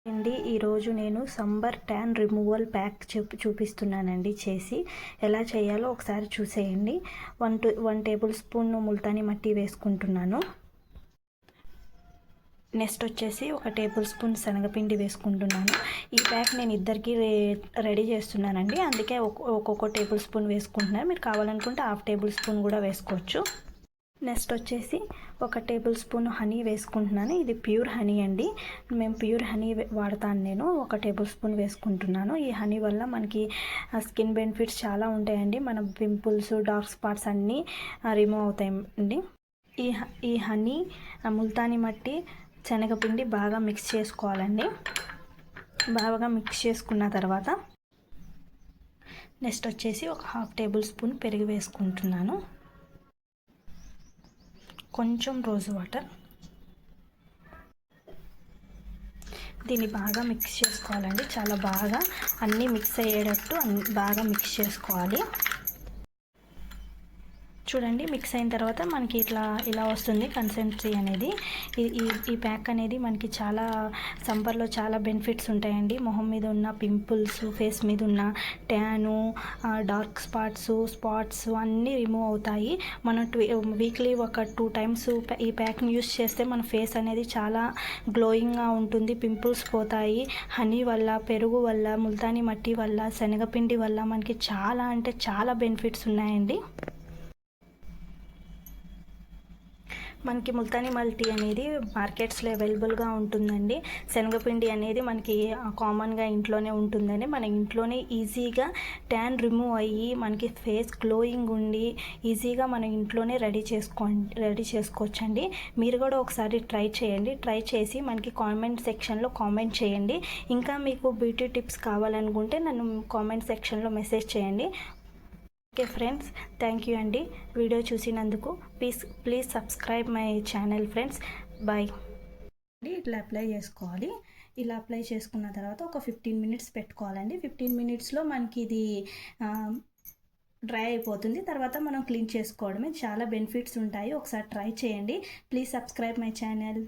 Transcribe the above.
అండి ఈరోజు నేను సంబర్ ట్యాన్ రిమూవల్ ప్యాక్ చూపిస్తున్నానండి. చేసి ఎలా చేయాలో ఒకసారి చూసేయండి. 1 టేబుల్ స్పూన్ ముల్తానీ మట్టి వేసుకుంటున్నాను. నెక్స్ట్ వచ్చేసి 1 టేబుల్ స్పూన్ శనగపిండి వేసుకుంటున్నాను. ఈ ప్యాక్ నేను ఇద్దరికి రెడీ చేస్తున్నానండి, అందుకే ఒక్కొక్క టేబుల్ స్పూన్ వేసుకుంటున్నాను. మీరు కావాలనుకుంటే 1/2 టేబుల్ స్పూన్ కూడా వేసుకోవచ్చు. నెక్స్ట్ వచ్చేసి 1 టేబుల్ స్పూన్ హనీ వేసుకుంటున్నాను. ఇది ప్యూర్ హనీ అండి, మేము ప్యూర్ హనీ వాడతాను. నేను 1 టేబుల్ స్పూన్ వేసుకుంటున్నాను. ఈ హనీ వల్ల మనకి స్కిన్ బెనిఫిట్స్ చాలా ఉంటాయండి. మన పింపుల్స్, డార్క్ స్పాట్స్ అన్నీ రిమూవ్ అవుతాయండి. ఈ హనీ, ముల్తానీ మట్టి, శనగపిండి బాగా మిక్స్ చేసుకోవాలండి. బాగా మిక్స్ చేసుకున్న తర్వాత నెక్స్ట్ వచ్చేసి 1/2 టేబుల్ స్పూన్ పెరుగు వేసుకుంటున్నాను. కొంచెం రోజ్ వాటర్, దీన్ని బాగా మిక్స్ చేసుకోవాలండి. చాలా బాగా అన్నీ మిక్స్ అయ్యేటట్టు బాగా మిక్స్ చేసుకోవాలి. చూడండి, మిక్స్ అయిన తర్వాత మనకి ఇలా వస్తుంది కన్సిస్టెన్సీ అనేది. ఈ ప్యాక్ అనేది మనకి చాలా సమ్మర్లో చాలా బెనిఫిట్స్ ఉంటాయండి. మొహం మీద ఉన్న పింపుల్స్, ఫేస్ మీద ఉన్న ట్యాను, డార్క్ స్పాట్స్ అన్నీ రిమూవ్ అవుతాయి. మనం వీక్లీ 2 టైమ్స్ ఈ ప్యాక్ని యూస్ చేస్తే మన ఫేస్ అనేది చాలా గ్లోయింగ్గా ఉంటుంది. పింపుల్స్ పోతాయి. హనీ వల్ల, పెరుగు వల్ల, ముల్తానీ మట్టి వల్ల, శనగపిండి వల్ల మనకి చాలా అంటే చాలా బెనిఫిట్స్ ఉన్నాయండి. మనకి ముల్తానీ మట్టి అనేది మార్కెట్స్లో అవైలబుల్గా ఉంటుందండి. శనగపిండి అనేది మనకి కామన్గా ఇంట్లోనే ఉంటుందండి. మన ఇంట్లోనే ఈజీగా ట్యాన్ రిమూవ్ అయ్యి మనకి ఫేస్ గ్లోయింగ్ ఉండి ఈజీగా మనం ఇంట్లోనే రెడీ చేసుకోవచ్చండి. మీరు కూడా ఒకసారి ట్రై చేయండి. ట్రై చేసి మనకి కామెంట్ సెక్షన్లో కామెంట్ చేయండి. ఇంకా మీకు బ్యూటీ టిప్స్ కావాలనుకుంటే నన్ను కామెంట్ సెక్షన్లో మెసేజ్ చేయండి. ఓకే ఫ్రెండ్స్, థ్యాంక్ యూ అండి వీడియో చూసినందుకు. Please subscribe my channel friends. Bye. ఇట్లా అప్లై చేసుకోవాలి. ఇలా అప్లై చేసుకున్న తర్వాత ఒక 15 మినిట్స్ పెట్టుకోవాలండి. 15 మినిట్స్లో మనకి ఇది డ్రై అయిపోతుంది. తర్వాత మనం క్లీన్ చేసుకోవడమే. చాలా బెనిఫిట్స్ ఉంటాయి. ఒకసారి ట్రై చేయండి. Please subscribe my channel.